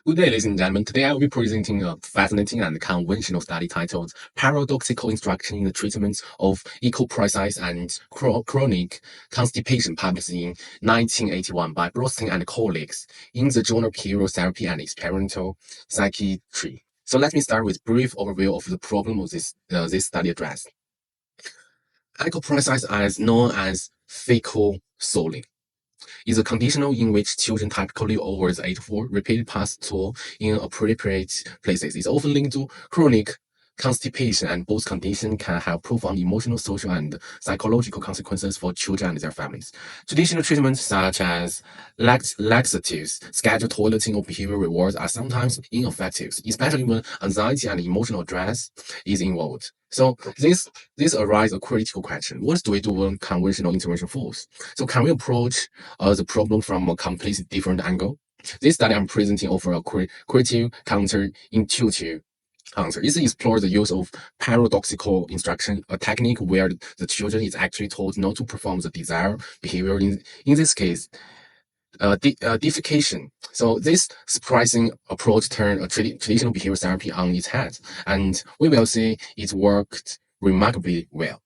Good day, ladies and gentlemen. Today I will be presenting a fascinating and conventional study titled Paradoxical Instruction in the Treatment of Ecoprecise and Chronic Constipation, published in 1981 by Brostein and colleagues in the journal Behavioral Therapy and Experimental Psychiatry. So let me start with a brief overview of the problem of this study addressed. Ecoprecise, as known as fecal soling, is a condition in which children typically over the age of 4 repeat pass stool in appropriate places. It's often linked to chronic constipation, and both conditions can have profound emotional, social, and psychological consequences for children and their families. Traditional treatments such as laxatives, scheduled toileting, or behavior rewards are sometimes ineffective, especially when anxiety and emotional stress is involved. So this arises a critical question: what do we do when conventional intervention fails? So can we approach the problem from a completely different angle? This study I'm presenting offers a creative, counterintuitive answer. It explores the use of paradoxical instruction, a technique where the children is actually told not to perform the desired behavior. In this case, defecation. So this surprising approach turned a traditional behavior therapy on its head, and we will see it worked remarkably well.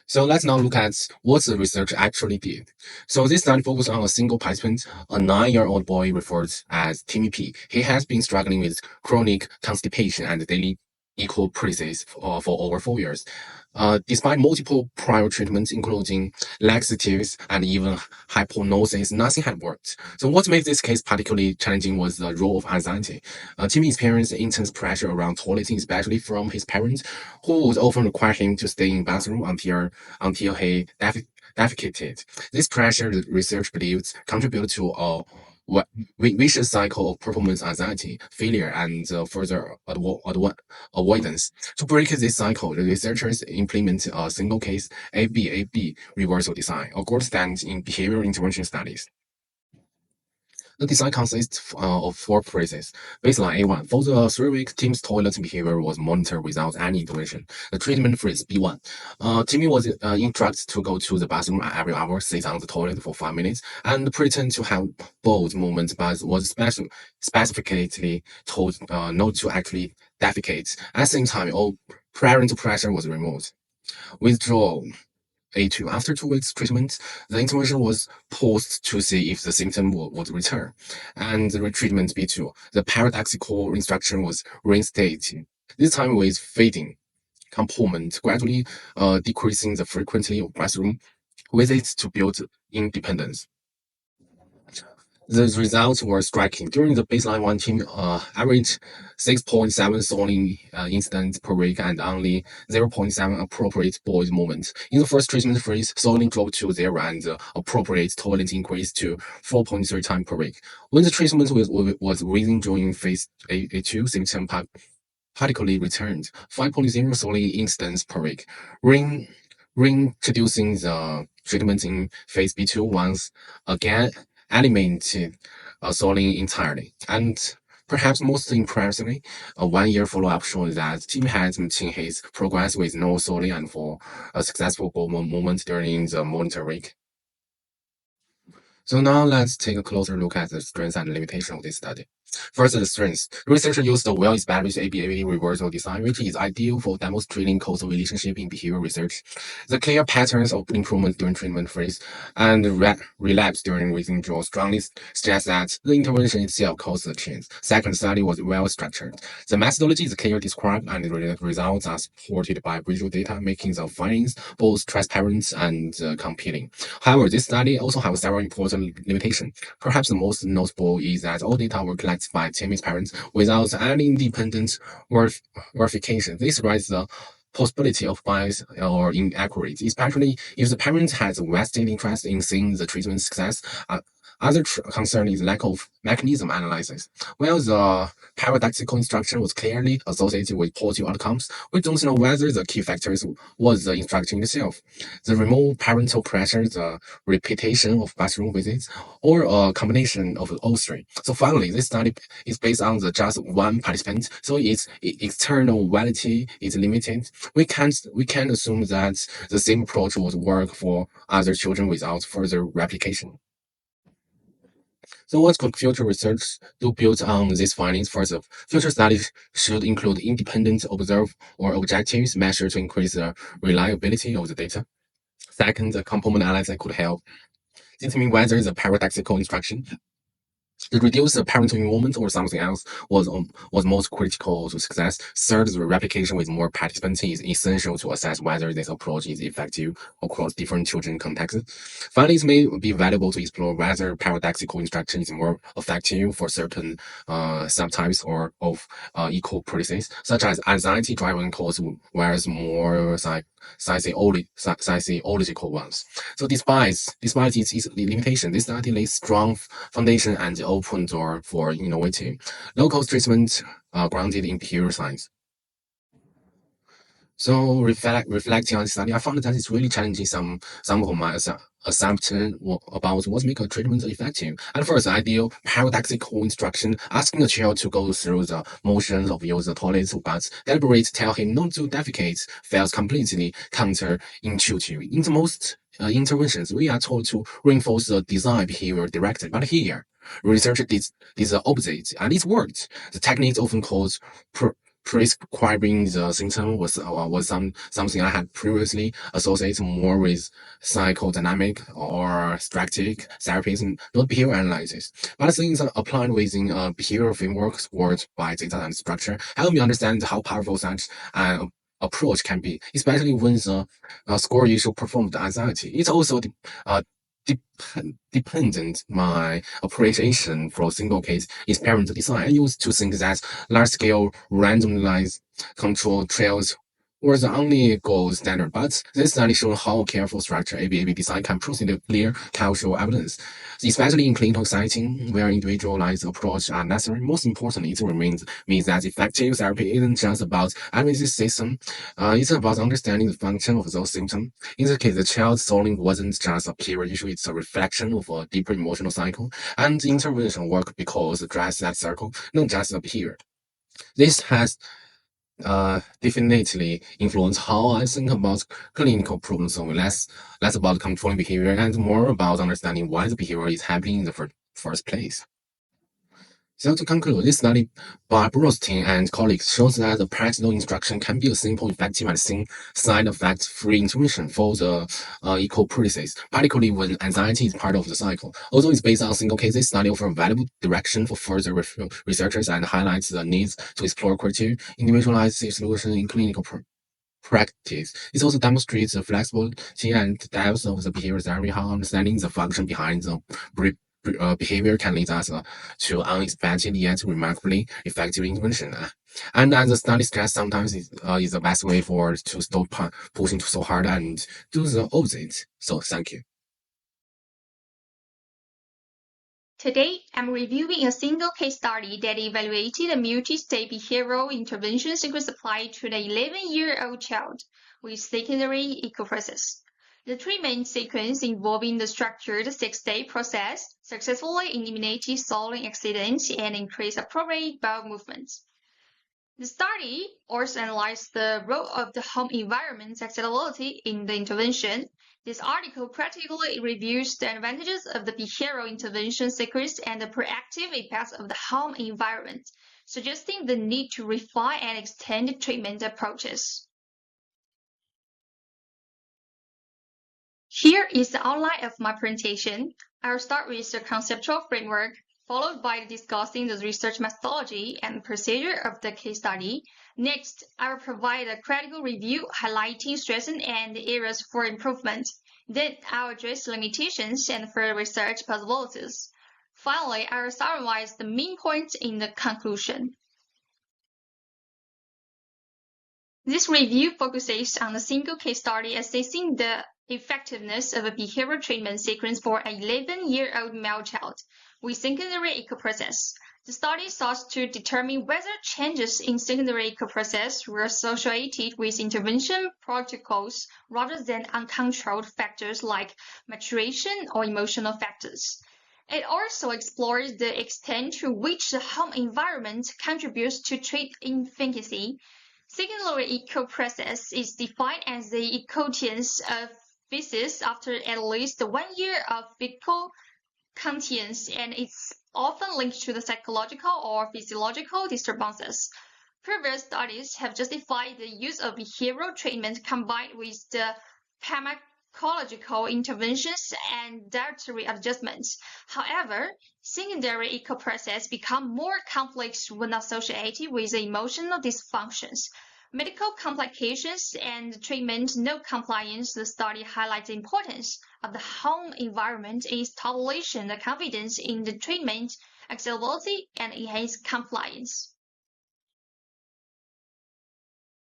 So let's now look at what the research actually did. So this study focused on a single participant, a 9-year-old boy referred as Timmy P. He has been struggling with chronic constipation and daily equilibrium for over 4 years. Despite multiple prior treatments, including laxatives and even hypnosis, nothing had worked. So what made this case particularly challenging was the role of anxiety. Timmy experienced intense pressure around toileting, especially from his parents, who would often require him to stay in bathroom until he defecated. This pressure, the research believes, contributed to a vicious cycle of performance anxiety, failure, and further avoidance. To break this cycle, the researchers implemented a single case ABAB reversal design, a gold standard in behavioral intervention studies. The design consists of 4 phases. Baseline A1. For the 3 week, Tim's toilet behavior was monitored without any intervention. The treatment phase B1. Timmy was instructed to go to the bathroom every hour, sit on the toilet for 5 minutes, and pretend to have bowel movements, but was specifically told not to actually defecate. At the same time, all parental pressure was removed. Withdrawal. A2. After 2 weeks treatment, the intervention was paused to see if the symptom would return. And the retreatment B2, the paradoxical instruction was reinstated, this time with fading component, gradually decreasing the frequency of bathroom visits to build independence. The results were striking. During the baseline one team, average 6.7 soling incidents per week and only 0.7 appropriate bowel movement. In the first treatment phase, soling dropped to 0 and appropriate toilet increased to 4.3 times per week. When the treatment was within during phase A2, symptom particularly returned 5.0 soling incidents per week. Reintroducing the treatment in phase B2 once again eliminated soling entirely. And perhaps most impressively, a 1-year follow-up showed that Tim had maintained his progress with no soling and for a successful bowel movement during the monitor week. So now let's take a closer look at the strengths and limitations of this study. First, the strengths. Researchers used a well-established ABAB reversal design, which is ideal for demonstrating causal relationship in behavior research. The clear patterns of improvement during treatment phase and relapse during withdrawal strongly suggest that the intervention itself caused the change. Second, the study was well structured. The methodology is clearly described, and the results are supported by visual data, making the findings both transparent and compelling. However, this study also has several important limitations. Perhaps the most notable is that all data were collected by Timmy's parents without any independent verification. This raises the possibility of bias or inaccuracy, especially if the parent has a vested interest in seeing the treatment success. Other concern is lack of mechanism analysis. While the paradoxical instruction was clearly associated with positive outcomes, we don't know whether the key factors was the instruction itself, the remote parental pressure, the repetition of bathroom visits, or a combination of all 3. So finally, this study is based on the just one participant, so its external validity is limited. We can't assume that the same approach would work for other children without further replication. So what could future research do build on these findings? First, future studies should include independent observe or objectives measured to increase the reliability of the data. Second, the component analysis could help determine whether the paradoxical instruction to reduce the parental involvement or something else was most critical to success. Third, the replication with more participants is essential to assess whether this approach is effective across different children contexts. Finally, it may be valuable to explore whether paradoxical instruction is more effective for certain subtypes or of equal processes, such as anxiety-driven cause, whereas more sociological ones. So despite its limitation, this study lays strong foundation and open door for innovative local treatment grounded in pure science. So reflecting on the study, I found that it's really challenging some of my assumptions about what make a treatment effective. At first, ideal paradoxical instruction, asking a child to go through the motions of use the toilet, but deliberate tell him not to defecate feels completely counterintuitive. In the most interventions, we are told to reinforce the design behavior directly, but here, research did the opposite, and it worked. The technique often called prescribing the symptom was something I had previously associated more with psychodynamic or strategic therapies and not behavior analysis. But things applied within a behavioral framework supported by data and structure help me understand how powerful such an approach can be, especially when the score issue performed anxiety. It's also uh, dependent my appreciation for single case experiment design. I used to think that large scale randomized control trials were the only gold standard, but this study showed how careful structure ABAB design can proceed clear causal evidence, especially in clinical setting where individualized approach are necessary. Most importantly, it remains means that effective therapy isn't just about analyzing the system, it's about understanding the function of those symptoms. In this case, the child's solving wasn't just a period issue, it's a reflection of a deeper emotional cycle, and intervention work because address that circle, not just a period. This has definitely influenced how I think about clinical problem solving, less about controlling behavior and more about understanding why the behavior is happening in the first place. So to conclude, this study by Burstein and colleagues shows that the practical instruction can be a simple, effective, and side effect-free intervention for the equal process, particularly when anxiety is part of the cycle. Although it's based on single cases, study offers valuable direction for further researchers and highlights the needs to explore criteria, individualized solutions in clinical practice. It also demonstrates the flexibility and depth of the behavior therapy, how understanding the function behind the behavior can lead us to unexpected yet remarkably effective intervention. And as the study stress, sometimes is the best way for to stop pushing so hard and do the opposite. So thank you. Today, I'm reviewing a single case study that evaluated a multi-state behavioral intervention sequence applied to an 11-year-old child with secondary echoprasis. The treatment sequence involving the structured 6-stage process successfully eliminated stalling accidents and increased appropriate bowel movements. The study also analyzed the role of the home environment's accessibility in the intervention. This article practically reviews the advantages of the behavioral intervention sequence and the proactive impacts of the home environment, suggesting the need to refine and extend treatment approaches. Here is the outline of my presentation. I'll start with the conceptual framework, followed by discussing the research methodology and procedure of the case study. Next, I will provide a critical review highlighting strengths and areas for improvement. Then I'll address limitations and further research possibilities. Finally, I will summarize the main points in the conclusion. This review focuses on a single case study assessing the effectiveness of a behavioral treatment sequence for an 11-year-old male child with secondary echoprasis. The study sought to determine whether changes in secondary echoprasis were associated with intervention protocols rather than uncontrolled factors like maturation or emotional factors. It also explores the extent to which the home environment contributes to trait infancy. Secondary echoprasis is defined as the echotience of feces after at least 1 year of fecal contains, and it's often linked to the psychological or physiological disturbances. Previous studies have justified the use of behavioral treatment combined with the pharmacological interventions and dietary adjustments. However, secondary echo processes become more complex when associated with emotional dysfunctions, medical complications, and treatment non-compliance. The study highlights the importance of the home environment in establishing the confidence in the treatment, acceptability, and enhanced compliance.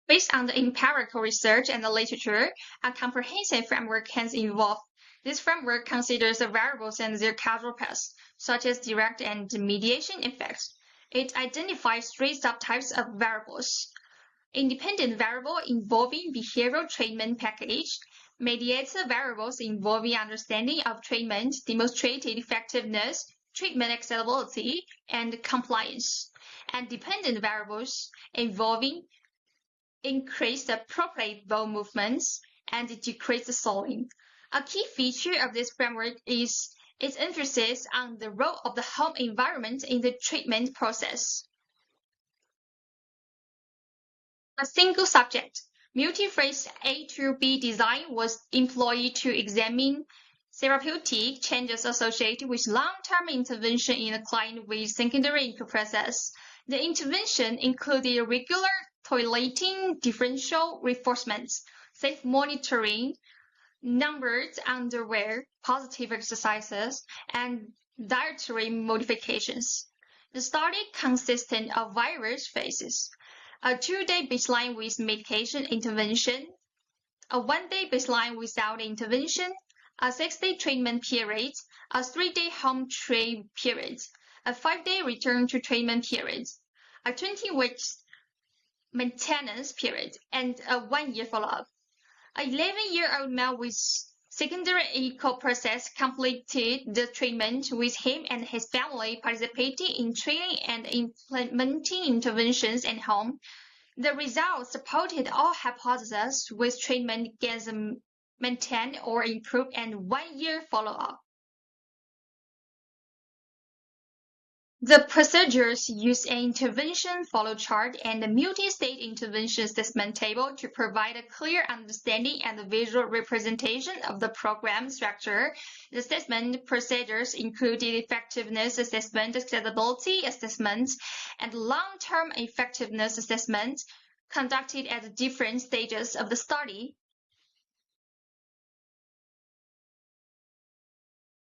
Based on the empirical research and the literature, a comprehensive framework has evolved. This framework considers the variables and their causal paths, such as direct and mediation effects. It identifies three subtypes of variables: independent variable involving behavioral treatment package, mediator variables involving understanding of treatment, demonstrated effectiveness, treatment acceptability, and compliance, and dependent variables involving increased appropriate bowel movements and decreased swelling. A key feature of this framework is its emphasis on the role of the home environment in the treatment process. A single subject, multi-phase A to B design was employed to examine therapeutic changes associated with long-term intervention in a client with secondary echo process. The intervention included regular toileting, differential reinforcements, safe monitoring, numbered underwear, positive exercises, and dietary modifications. The study consisted of various phases: a 2-day baseline with medication intervention, a 1-day baseline without intervention, a 6-day treatment period, a 3-day home treat period, a 5-day return to treatment period, a 20-week maintenance period, and a 1-year follow-up. An 11-year-old male with secondary echo process completed the treatment with him and his family participating in training and implementing interventions at home. The results supported all hypotheses, with treatment gains maintained or improved and 1-year follow-up. The procedures use an intervention follow chart and a multi-stage intervention assessment table to provide a clear understanding and a visual representation of the program structure. The assessment procedures included effectiveness assessment, acceptability assessment, and long-term effectiveness assessment conducted at different stages of the study.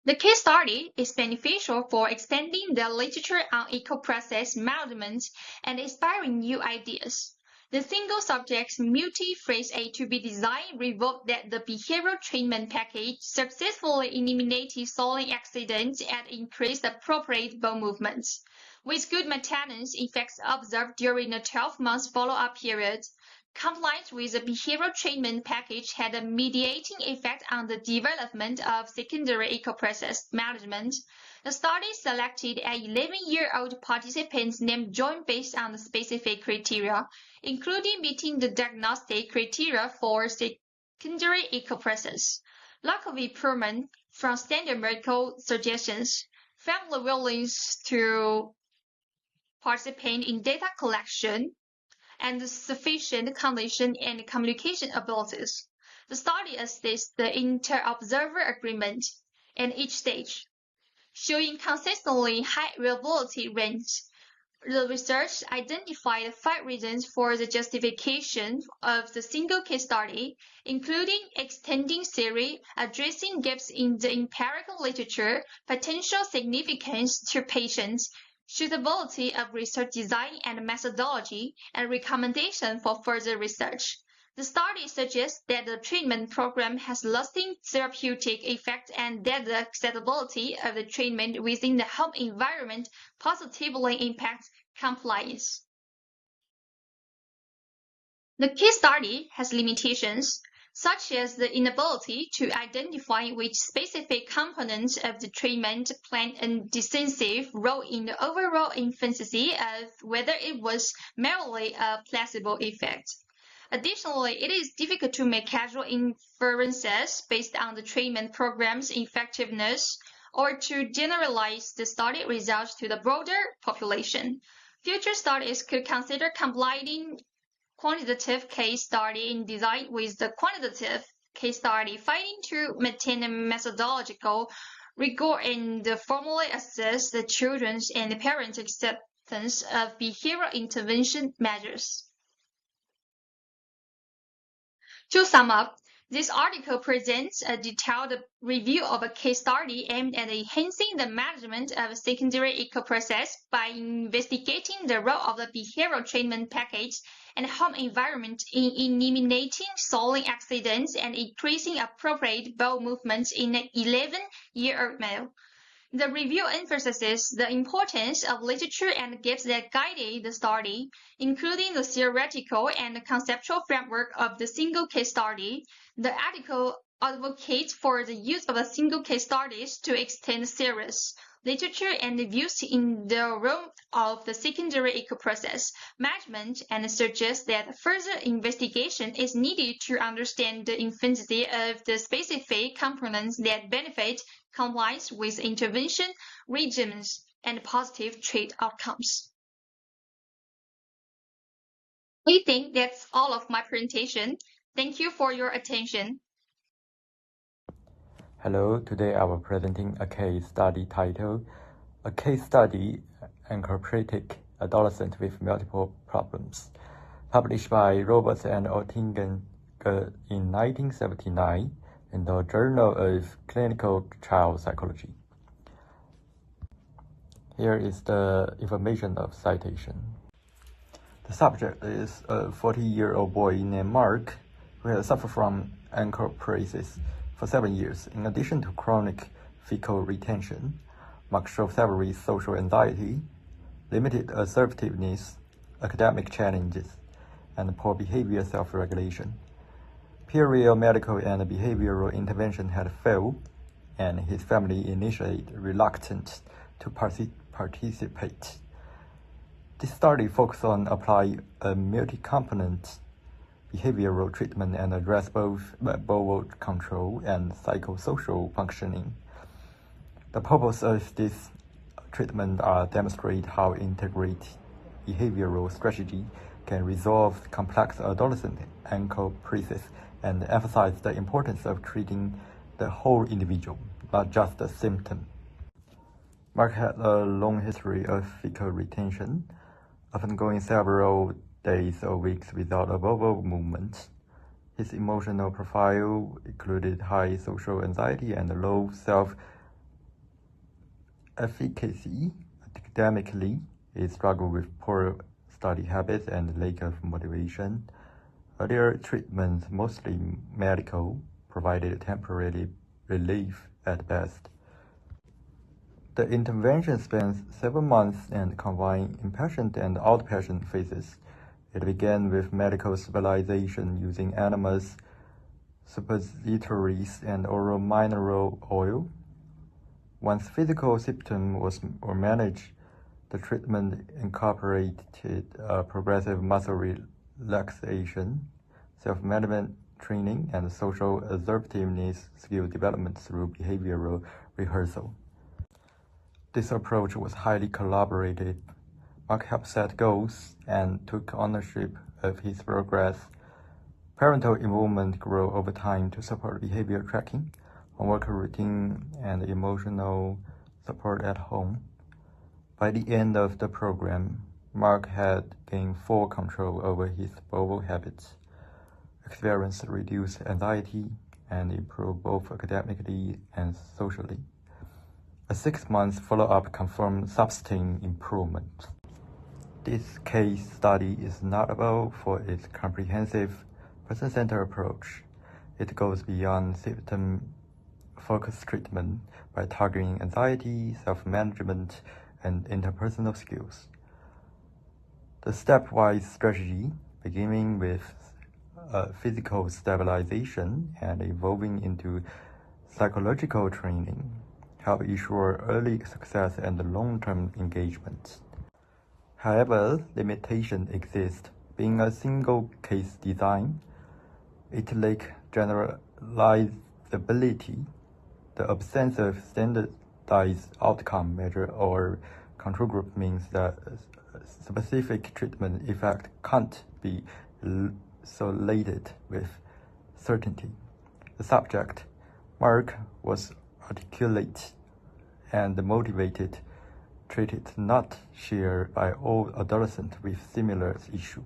The case study is beneficial for expanding the literature on echo process management and inspiring new ideas. The single subject multi-phase A to B design revealed that the behavioral treatment package successfully eliminated swelling accidents and increased appropriate bowel movements, with good maintenance effects observed during the 12-month follow-up period. Compliance with the behavioral treatment package had a mediating effect on the development of secondary echo process management. The study selected an 11-year-old participant named John based on the specific criteria, including meeting the diagnostic criteria for secondary echo process, lack of improvement from standard medical suggestions, family willingness to participate in data collection, and sufficient cognition and communication abilities. The study assessed the inter-observer agreement in each stage, showing consistently high reliability rates. The research identified 5 reasons for the justification of the single case study, including extending theory, addressing gaps in the empirical literature, potential significance to patients, suitability of research design and methodology, and recommendation for further research. The study suggests that the treatment program has lasting therapeutic effect and that the acceptability of the treatment within the home environment positively impacts compliance. The case study has limitations, such as the inability to identify which specific components of the treatment played a decisive role in the overall efficacy of whether it was merely a placebo effect. Additionally, it is difficult to make causal inferences based on the treatment program's effectiveness or to generalize the study results to the broader population. Future studies could consider combining quantitative case study in design with the quantitative case study finding to maintain a methodological rigor and formally assess the children's and the parents' acceptance of behavioral intervention measures. To sum up, this article presents a detailed review of a case study aimed at enhancing the management of secondary eco-process by investigating the role of the behavioral treatment package and home environment in eliminating soiling accidents and increasing appropriate bowel movements in an 11-year-old male. The review emphasizes the importance of literature and gives that guided the study, including the theoretical and conceptual framework of the single case study. The article advocates for the use of single case studies to extend series literature and views in the realm of the secondary eco-process management and suggests that further investigation is needed to understand the infancy of the specific components that benefit compliance with intervention regimens and positive treat outcomes. I think that's all of my presentation. Thank you for your attention. Hello, today I will presenting a case study titled A Case Study Anchorpratic Adolescent with Multiple Problems, published by Roberts and Oettingen in 1979 in the Journal of Clinical Child Psychology. Here is the information of citation. The subject is a 40-year-old boy named Mark who has suffered from anchoprasis for 7 years. In addition to chronic fecal retention, Mark showed several social anxiety, limited assertiveness, academic challenges, and poor behavior self-regulation. Period medical and behavioral intervention had failed, and his family initially reluctant to participate. This study focused on applying a multi-component behavioral treatment and address both bowel control and psychosocial functioning. The purpose of this treatment are demonstrate how integrated behavioral strategy can resolve complex adolescent anchoprasis and emphasize the importance of treating the whole individual, not just the symptom. Mark had a long history of fecal retention, often going several days or weeks without a bowel movement. His emotional profile included high social anxiety and low self-efficacy. Academically, he struggled with poor study habits and lack of motivation. Earlier treatments, mostly medical, provided temporary relief at best. The intervention spans 7 months and combined inpatient and outpatient phases. It began with medical stabilization using enemas, suppositories, and oral mineral oil. Once physical symptoms were managed, the treatment incorporated progressive muscle relaxation, self-management training, and social assertiveness skill development through behavioral rehearsal. This approach was highly collaborative. Mark helped set goals and took ownership of his progress. Parental involvement grew over time to support behavior tracking, homework routine, and emotional support at home. By the end of the program, Mark had gained full control over his bowel habits, experienced reduced anxiety, and improved both academically and socially. A 6-month follow-up confirmed sustained improvement. This case study is notable for its comprehensive, person-centered approach. It goes beyond symptom-focused treatment by targeting anxiety, self-management, and interpersonal skills. The stepwise strategy, beginning with physical stabilization and evolving into psychological training, help ensure early success and long-term engagement. However, limitations exist. Being a single case design, it lacks generalizability. The absence of standard standardized outcome measure or control group means that specific treatment effect can't be isolated with certainty. The subject, Mark, was articulate and motivated, treated not shared by all adolescents with similar issue.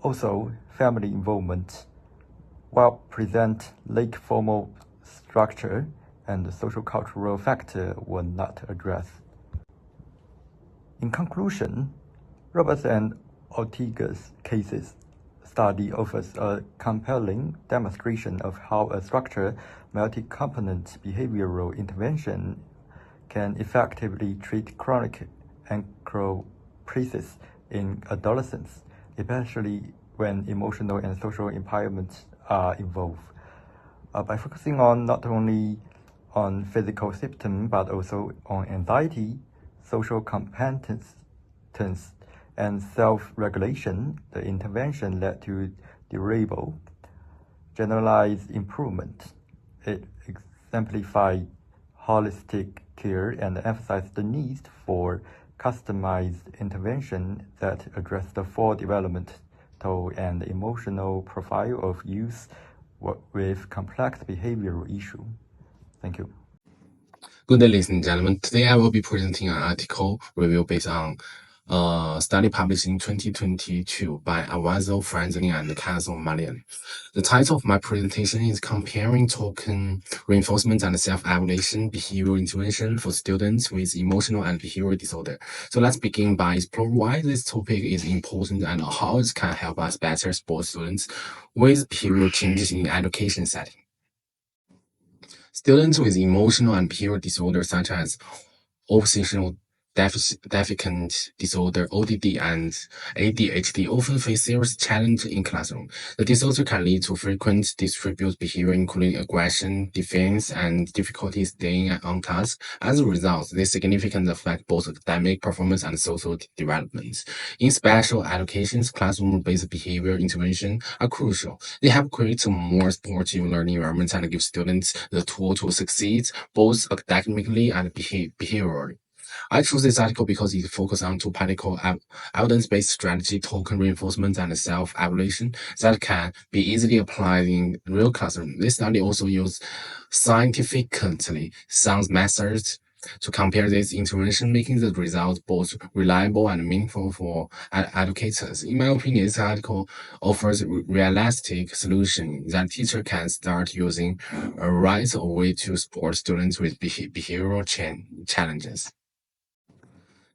Also, family involvement, while present lack formal structure and social cultural factor were not addressed. In conclusion, Roberts and Ortega's cases study offers a compelling demonstration of how a structured, multi-component behavioral intervention can effectively treat chronic endocrinosis in adolescents, especially when emotional and social impairments are involved. By focusing on not only on physical symptoms but also on anxiety, social competence, and self-regulation, the intervention led to durable, generalized improvement. It exemplified holistic care and emphasized the need for customized intervention that address the full developmental and emotional profile of youth with complex behavioral issues. Thank you. Good day, ladies and gentlemen. Today I will be presenting an article review based on a study published in 2022 by Awazo, Franzling, and Castle-Malian. The title of my presentation is Comparing Token Reinforcement and Self-Evaluation Behavioral Intervention for Students with Emotional and Behavioral Disorder. So let's begin by exploring why this topic is important and how it can help us better support students with behavioral changes in the education setting. Students with emotional and behavioral disorders such as oppositional deficient disorder, ODD, and ADHD often face serious challenges in classroom. The disorder can lead to frequent distributed behavior, including aggression, defense, and difficulty staying on task. As a result, this significantly affects both academic performance and social development. In special educations, classroom-based behavior intervention are crucial. They help create a more supportive learning environment and give students the tool to succeed both academically and behaviorally. I chose this article because it focuses on two practical evidence-based strategy, token reinforcement, and self-evaluation that can be easily applied in real classroom. This study also used scientifically sound methods to compare this intervention, making the results both reliable and meaningful for educators. In my opinion, this article offers a realistic solution that teachers can start using right away to support students with behavioral challenges.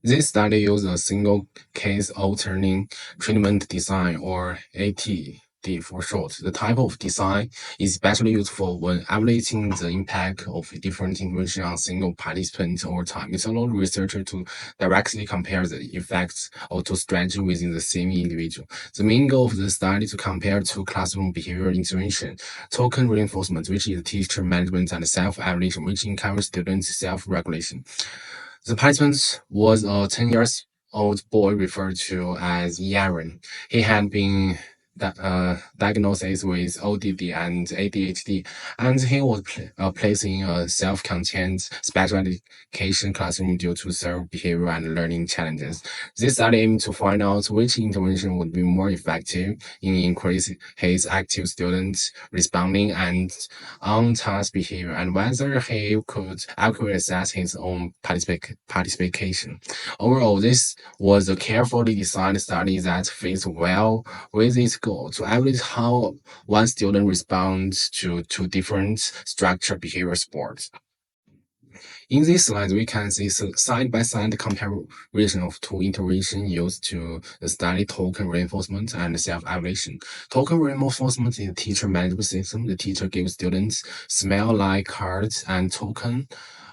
This study used a single case alternating treatment design, or ATD for short. The type of design is especially useful when evaluating the impact of different interventions on single participant over time. It allows researchers to directly compare the effects of two strategies within the same individual. The main goal of the study is to compare two classroom behavioral intervention, token reinforcement, which is teacher management, and self-evaluation, which encourages students' self-regulation. The participant was a 10-year-old boy referred to as Yaron. He had been diagnosed with ODD and ADHD, and he was placed in a self-contained special education classroom due to severe behavioral and learning challenges. This study aimed to find out which intervention would be more effective in increasing his active students responding and on-task behavior, and whether he could accurately assess his own participation. Overall, this was a carefully designed study that fits well with its goal to evaluate how one student responds to two different structured behavior sports. In this slide, we can see side-by-side comparison of two interventions used to study token reinforcement and self-evaluation. Token reinforcement is a teacher management system. The teacher gives students smell-like cards and tokens.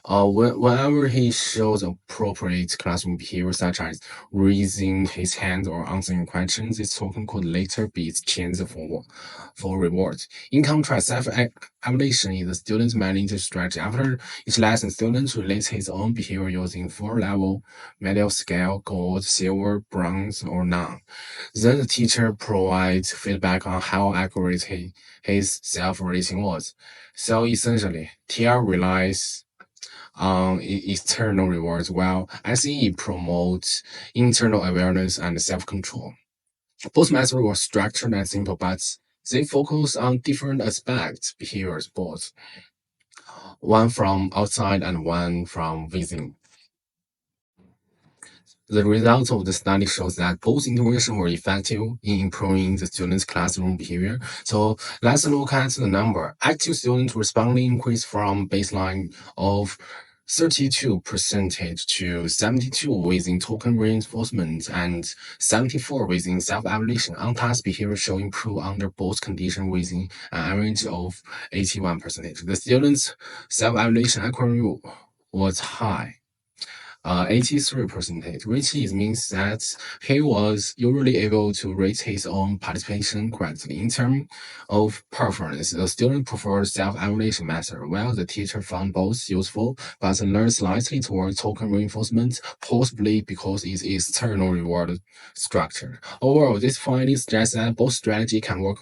Whenever he shows appropriate classroom behavior, such as raising his hand or answering questions, this token could later be exchanged for rewards. In contrast, self-evaluation is a student management strategy. After each lesson, students relate his own behavior using 4-level medal scale: gold, silver, bronze, or none. Then the teacher provides feedback on how accurate his self-rating was. So essentially, TR relies external rewards, while SEE promotes internal awareness and self-control. Both methods were structured and simple, but they focus on different aspects, behaviors, both one from outside and one from within. The results of the study shows that both interventions were effective in improving the students' classroom behavior. So let's look at the number. Active students responding increased from baseline of 32% to 72 within token reinforcement and 74 within self-evaluation. On-task behavior show improve under both conditions within an average of 81%. The students' self-evaluation accuracy was high. 83%, which means that he was usually able to rate his own participation correctly. In terms of preference, the student preferred self-evaluation method, while the teacher found both useful, but learned slightly toward token reinforcement, possibly because its external reward structure. Overall, this finding suggests that both strategies can work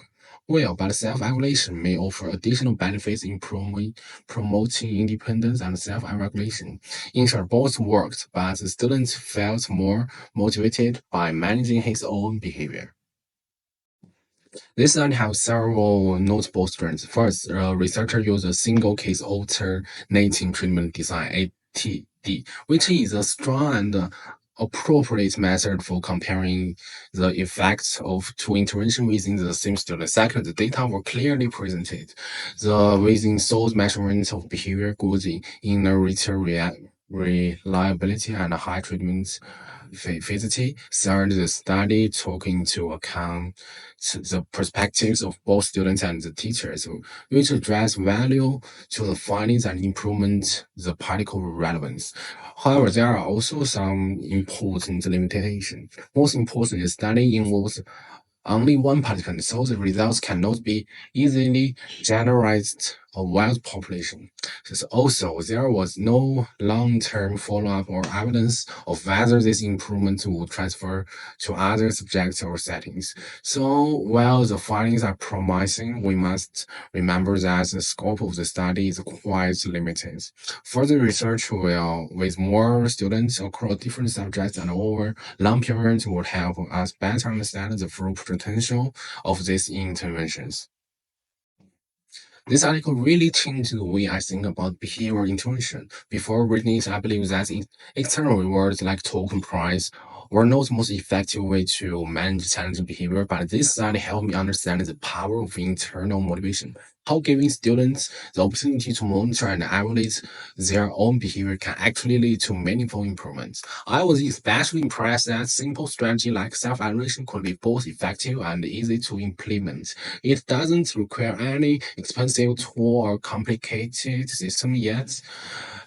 well, but self-evaluation may offer additional benefits in promoting independence and self-regulation. In short, both worked, but the student felt more motivated by managing his own behavior. This study has several notable strengths. First, researchers used a single case alternating treatment design, ATD, which is a strong and appropriate method for comparing the effects of two interventions within the same student. Second, the data were clearly presented. The within source measurement of behavior goods in narrator reliability and high treatment efficiency. Third, the study took into account the perspectives of both students and the teachers, which address value to the findings and improvement the practical relevance. However, there are also some important limitations. Most important, the study involves only one participant, so the results cannot be easily generalized a wide population. Also, there was no long-term follow-up or evidence of whether this improvement would transfer to other subjects or settings. So, while the findings are promising, we must remember that the scope of the study is quite limited. Further research with more students across different subjects and over long periods would help us better understand the full potential of these interventions. This article really changed the way I think about behavioral intervention. Before reading it, I believe that external rewards like token price were not the most effective way to manage challenging behavior, but this study helped me understand the power of internal motivation. How giving students the opportunity to monitor and evaluate their own behavior can actually lead to meaningful improvements. I was especially impressed that simple strategy like self-evaluation could be both effective and easy to implement. It doesn't require any expensive tool or complicated system yet.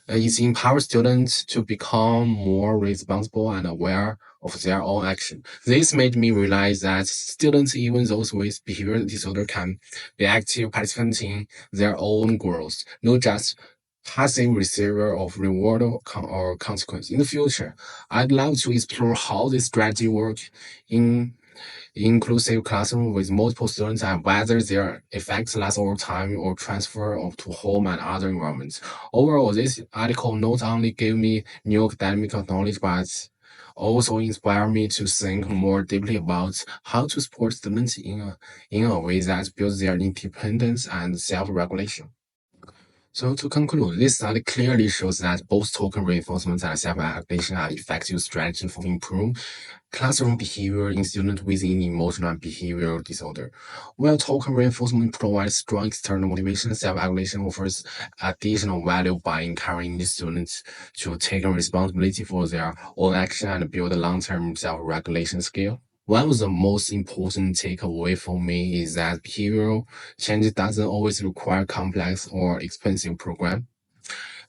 It empowers students to become more responsible and aware of their own action. This made me realize that students, even those with behavioral disorder, can be active participants in their own growth, not just passive receiver of reward or consequence. In the future, I'd love to explore how this strategy works in inclusive classroom with multiple students and whether their effects last over time or transfer to home and other environments. Overall, this article not only gave me new academic knowledge, but also inspired me to think more deeply about how to support students in a way that builds their independence and self-regulation. So to conclude, this study clearly shows that both token reinforcement and self-regulation are effective strategies for improving classroom behavior in students with emotional and behavioral disorder. While token reinforcement provides strong external motivation, self-regulation offers additional value by encouraging the students to take responsibility for their own action and build a long-term self-regulation skill. One of the most important takeaway for me is that behavioral change doesn't always require complex or expensive program.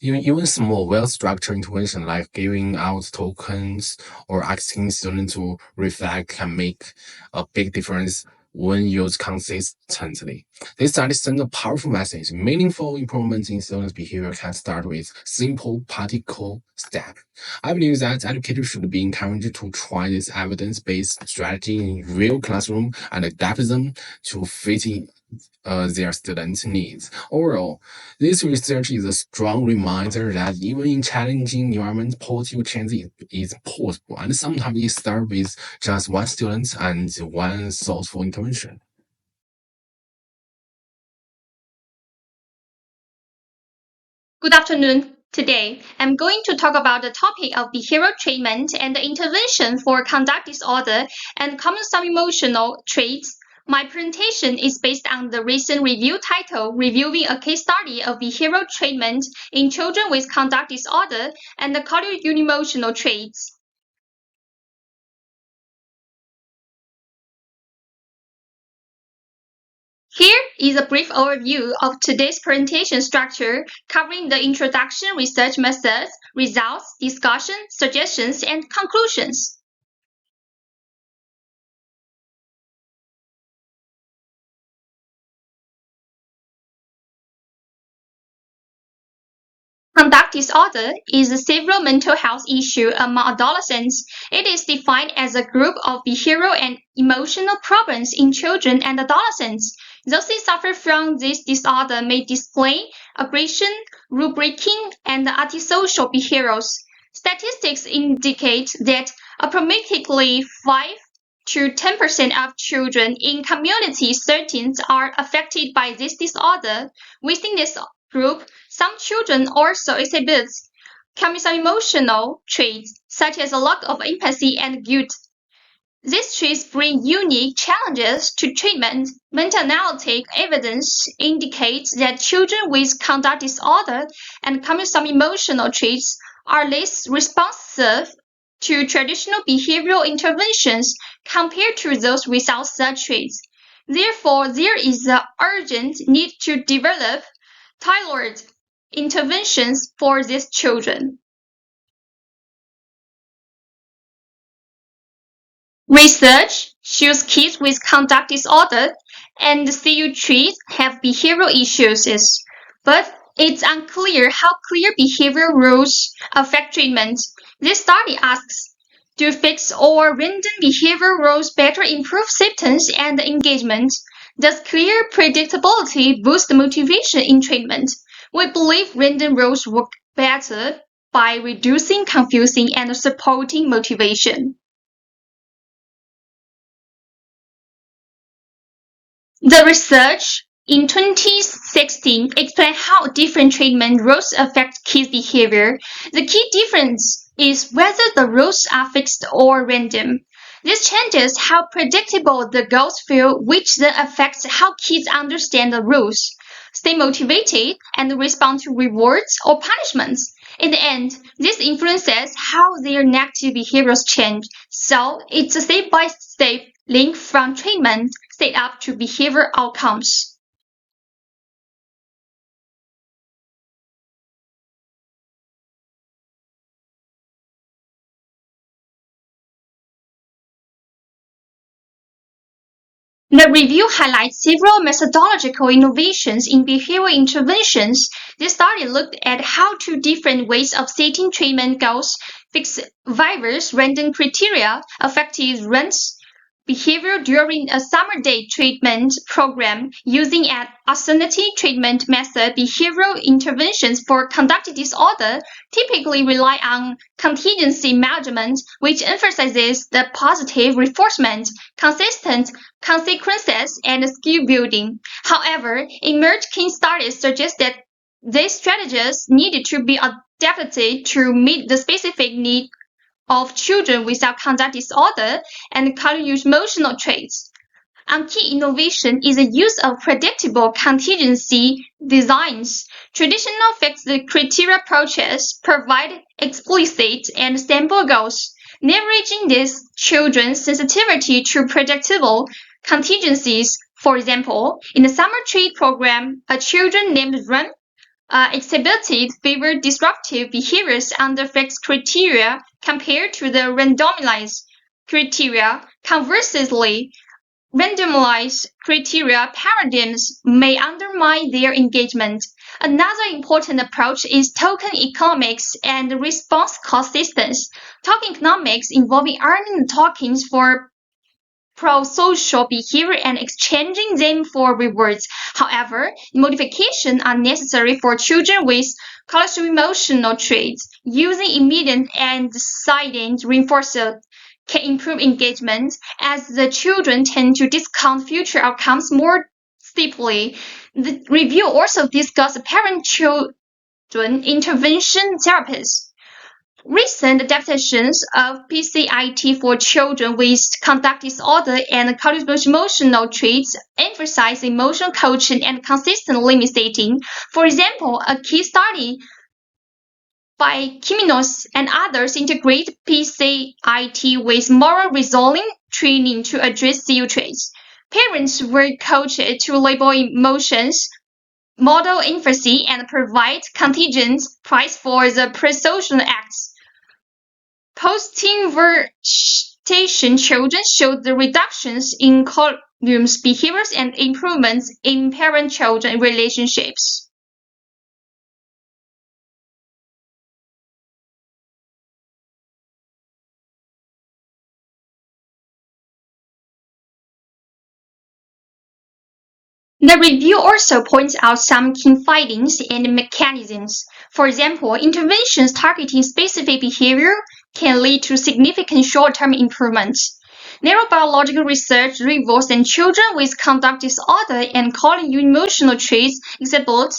Even small, well-structured intervention like giving out tokens or asking students to reflect can make a big difference when used consistently. This study sends a powerful message. Meaningful improvements in students' behavior can start with simple practical steps. I believe that educators should be encouraged to try this evidence-based strategy in real classroom and adapt them to fit their students' needs. Overall, this research is a strong reminder that even in challenging environments, positive change is possible, and sometimes it starts with just one student and one thoughtful intervention. Good afternoon. Today, I'm going to talk about the topic of behavioral treatment and the intervention for conduct disorder and common some emotional traits. My presentation is based on the recent review title, Reviewing a Case Study of Behavioral Treatment in Children with Conduct Disorder and the Cognitive-Emotional Traits. Here is a brief overview of today's presentation structure, covering the introduction, research methods, results, discussion, suggestions, and conclusions. Conduct disorder is a severe mental health issue among adolescents. It is defined as a group of behavioral and emotional problems in children and adolescents. Those who suffer from this disorder may display aggression, rule breaking, and antisocial behaviors. Statistics indicate that approximately 5 to 10% of children in community settings are affected by this disorder. Within this group, some children also exhibit some emotional traits, such as a lack of empathy and guilt. These traits bring unique challenges to treatment. Meta-analytic evidence indicates that children with conduct disorder and some emotional traits are less responsive to traditional behavioral interventions compared to those without such traits. Therefore, there is an urgent need to develop tailored interventions for these children. Research shows kids with conduct disorder and CU traits have behavioral issues, but it's unclear how clear behavioral rules affect treatment. This study asks, do fixed or random behavioral rules better improve symptoms and engagement? Does clear predictability boost motivation in treatment? We believe random rules work better by reducing confusion and supporting motivation. The research in 2016 explained how different treatment rules affect kids' behavior. The key difference is whether the rules are fixed or random. This changes how predictable the goals feel, which then affects how kids understand the rules, stay motivated, and respond to rewards or punishments. In the end, this influences how their negative behaviors change. So it's a step-by-step link from treatment set up to behavior outcomes. The review highlights several methodological innovations in behavioral interventions. This study looked at how two different ways of setting treatment goals, fixed various random criteria, affected runs behavior during a summer day treatment program using an alternative treatment method. Behavioral interventions for conduct disorder typically rely on contingency management, which emphasizes the positive reinforcement, consistent consequences, and skill building. However, emerging case studies suggest that these strategies needed to be adapted to meet the specific need of children without conduct disorder and cognitive-emotional traits. A key innovation is the use of predictable contingency designs. Traditional fixed criteria approaches provide explicit and stable goals. Leveraging these children's sensitivity to predictable contingencies. For example, in the summer trade program, a children named Run exhibited fewer disruptive behaviors under fixed criteria compared to the randomized criteria. Conversely, randomized criteria paradigms may undermine their engagement. Another important approach is token economics and response cost systems. Token economics involving earning tokens for pro-social behavior and exchanging them for rewards. However, modifications are necessary for children with collective emotional traits. Using immediate and silent reinforcers can improve engagement, as the children tend to discount future outcomes more steeply. The review also discussed parent-children intervention therapies. Recent adaptations of PCIT for children with conduct disorder and emotional traits emphasize emotional coaching and consistent limit setting. For example, a case study by Kiminos and others integrate PCIT with moral resolving training to address CU traits. Parents were coached to label emotions, model empathy, and provide contingent price for the pre-social acts. Post-inversion children showed the reductions in columns behaviors and improvements in parent-child relationships. The review also points out some key findings and mechanisms. For example, interventions targeting specific behavior can lead to significant short-term improvements. Neurobiological research reveals that children with conduct disorder and emotional traits exhibit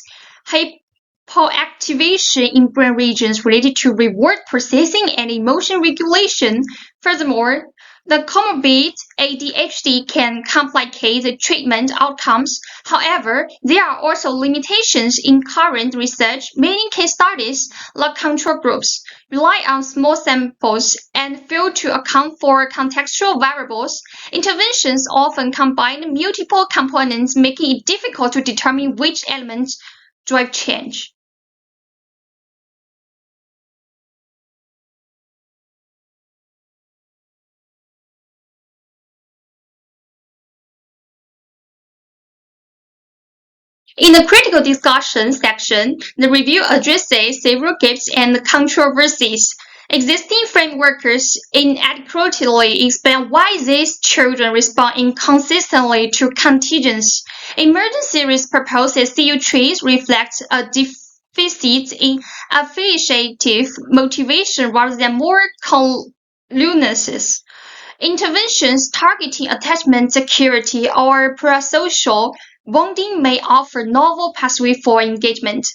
hypoactivation in brain regions related to reward processing and emotion regulation. Furthermore, the comorbid ADHD can complicate the treatment outcomes. However, there are also limitations in current research. Many case studies, like control groups, rely on small samples and fail to account for contextual variables. Interventions often combine multiple components, making it difficult to determine which elements drive change. In the critical discussion section, the review addresses several gaps and controversies. Existing frameworks inadequately explain why these children respond inconsistently to contingents. Emergency risk proposed CU trees reflect a deficit in affiliative motivation rather than more columnuses. Interventions targeting attachment security or prosocial bonding may offer novel pathways for engagement.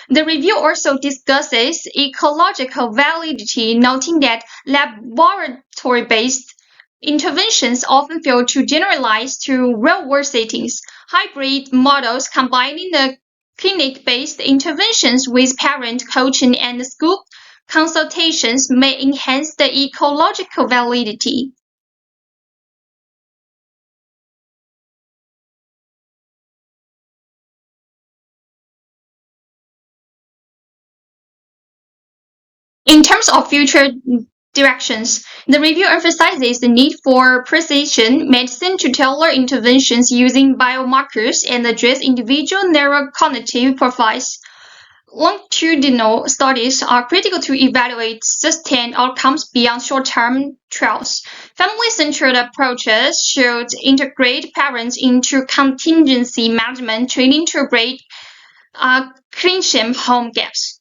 The review also discusses ecological validity, noting that laboratory-based interventions often fail to generalize to real-world settings. Hybrid models combining the clinic-based interventions with parent coaching and school consultations may enhance the ecological validity. In terms of future directions, the review emphasizes the need for precision medicine to tailor interventions using biomarkers and address individual neurocognitive profiles. Longitudinal studies are critical to evaluate sustained outcomes beyond short-term trials. Family-centered approaches should integrate parents into contingency management training to break clinician home gaps.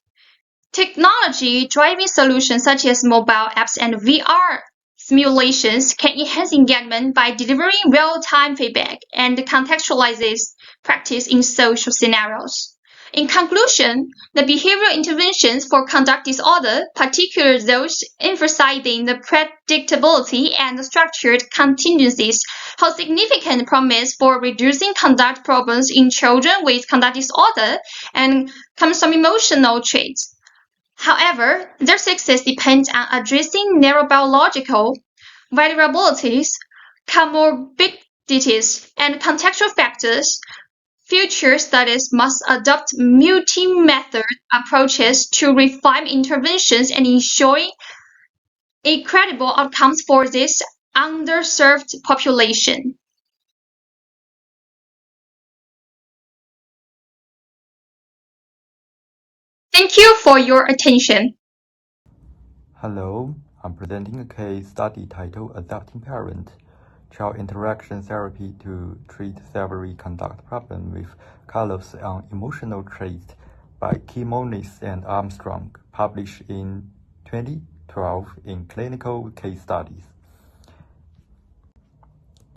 Technology-driven solutions such as mobile apps and VR simulations can enhance engagement by delivering real-time feedback and contextualizes practice in social scenarios. In conclusion, the behavioral interventions for conduct disorder, particularly those emphasizing the predictability and structured contingencies, hold significant promise for reducing conduct problems in children with conduct disorder and some emotional traits. However, their success depends on addressing neurobiological vulnerabilities, comorbidities, and contextual factors. Future studies must adopt multi-method approaches to refine interventions and ensure equitable outcomes for this underserved population. Thank you for your attention. Hello, I'm presenting a case study titled Adapting Parent, child interaction therapy to treat several conduct problems with Carlos on emotional traits by Kimonis and Armstrong, published in 2012 in Clinical Case Studies.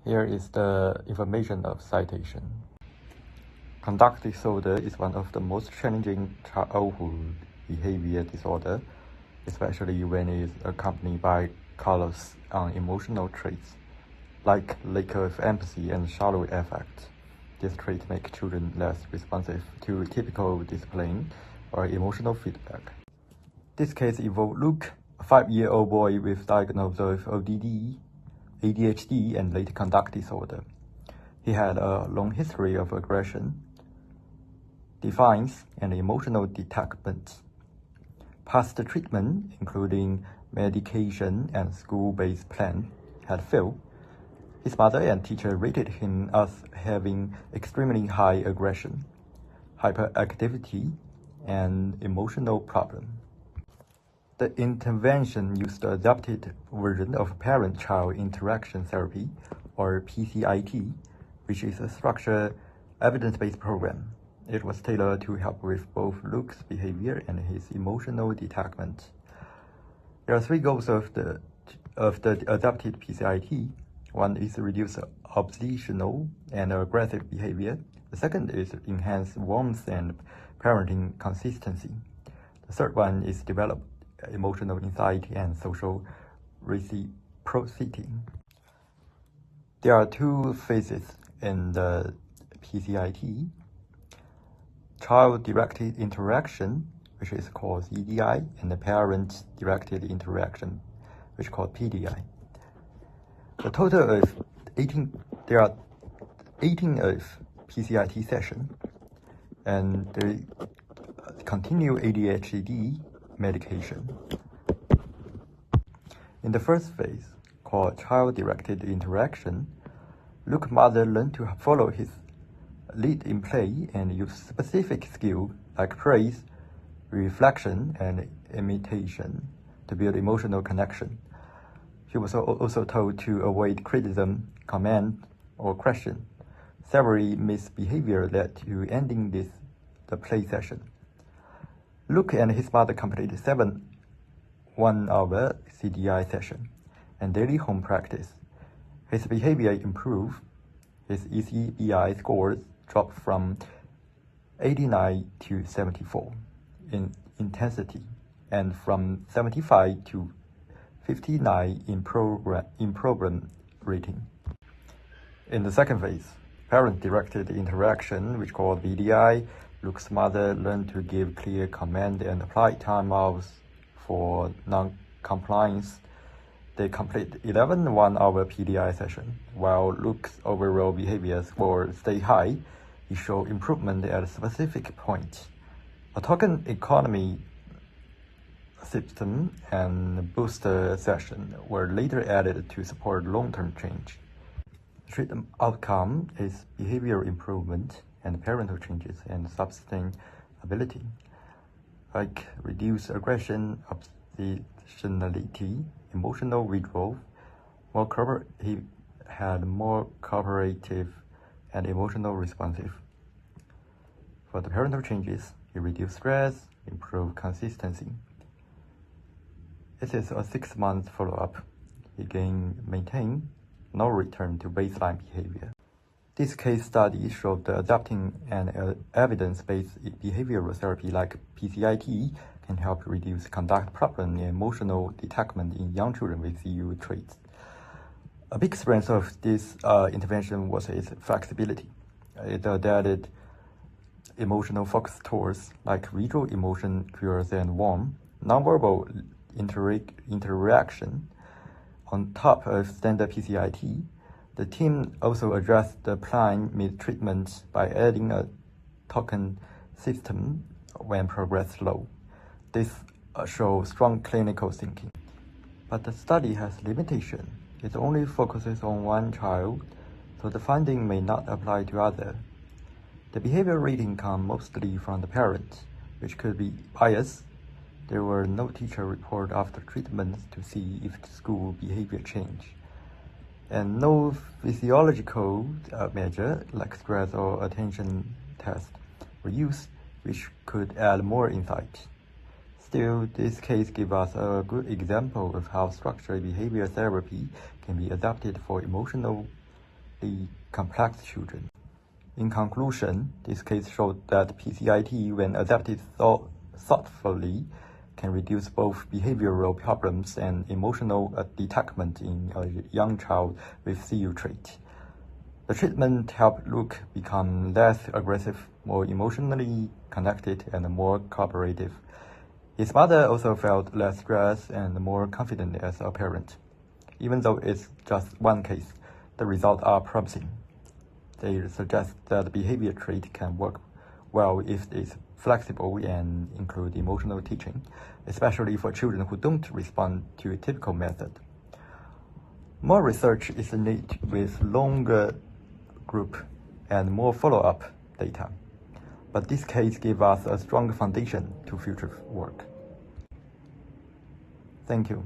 Here is the information of citation. Conduct disorder is one of the most challenging childhood behavior disorder, especially when it is accompanied by Carlos on emotional traits, like lack of empathy and shallow affect. These traits make children less responsive to typical discipline or emotional feedback. This case involved Luke, a 5-year-old boy with diagnosis of ODD, ADHD, and late conduct disorder. He had a long history of aggression, defiance, and emotional detachment. Past treatment, including medication and school-based plan, had failed. His mother and teacher rated him as having extremely high aggression, hyperactivity, and emotional problem. The intervention used the adapted version of parent-child interaction therapy, or PCIT, which is a structured, evidence-based program. It was tailored to help with both Luke's behavior and his emotional detachment. There are 3 goals of the adapted PCIT. One is to reduce oppositional and aggressive behavior. The second is to enhance warmth and parenting consistency. The third one is develop emotional insight and social reciprocity. There are 2 phases in the PCIT. Child-directed interaction, which is called EDI, and the parent-directed interaction, which is called PDI. The total of 18, there are 18 of PCIT sessions, and they continue ADHD medication. In the first phase, called child-directed interaction, Luke's mother learned to follow his lead in play and use specific skills like praise, reflection, and imitation to build emotional connection. She was also told to avoid criticism, comment, or question. Several misbehavior led to ending the play session. Luke and his mother completed 7 one-hour CDI sessions and daily home practice. His behavior improved. His ECBI scores dropped from 89 to 74 in intensity and from 75 to 59 in program rating. In the second phase, parent-directed interaction, which called BDI, Luke's mother learned to give clear command and apply timeouts for non-compliance. They completed 11 one-hour PDI sessions. While Luke's overall behavior score stayed high, he showed improvement at a specific point. A token economy system and booster session were later added to support long-term change. The treatment outcome is behavioral improvement and parental changes and sustainability, like reduced aggression, oppositionality, emotional withdrawal. He had more cooperative and emotional responsive. For the parental changes, he reduced stress, improved consistency. This is a 6-month follow-up. He maintained no return to baseline behavior. This case study showed that adapting an evidence-based behavioral therapy like PCIT can help reduce conduct problem and emotional detachment in young children with CU traits. A big strength of this intervention was its flexibility. It adapted emotional focus tools like visual emotion cues and warm, nonverbal interaction. On top of standard PCIT, the team also addressed the plan mid-treatment by adding a token system when progress slow. This shows strong clinical thinking. But the study has limitations. It only focuses on one child, so the finding may not apply to others. The behavior rating comes mostly from the parents, which could be biased. There were no teacher report after treatment to see if the school behavior changed. and no physiological measure like stress or attention test were used, which could add more insight. Still, this case gives us a good example of how structured behavior therapy can be adapted for emotionally complex children. In conclusion, this case showed that PCIT, when adapted thoughtfully, can reduce both behavioral problems and emotional detachment in a young child with CU trait. The treatment helped Luke become less aggressive, more emotionally connected, and more cooperative. His mother also felt less stressed and more confident as a parent. Even though it's just one case, the results are promising. They suggest that the behavior trait can work well if it's flexible and include emotional teaching, especially for children who don't respond to a typical method. More research is needed with longer group and more follow-up data. But this case gave us a strong foundation to future work. Thank you.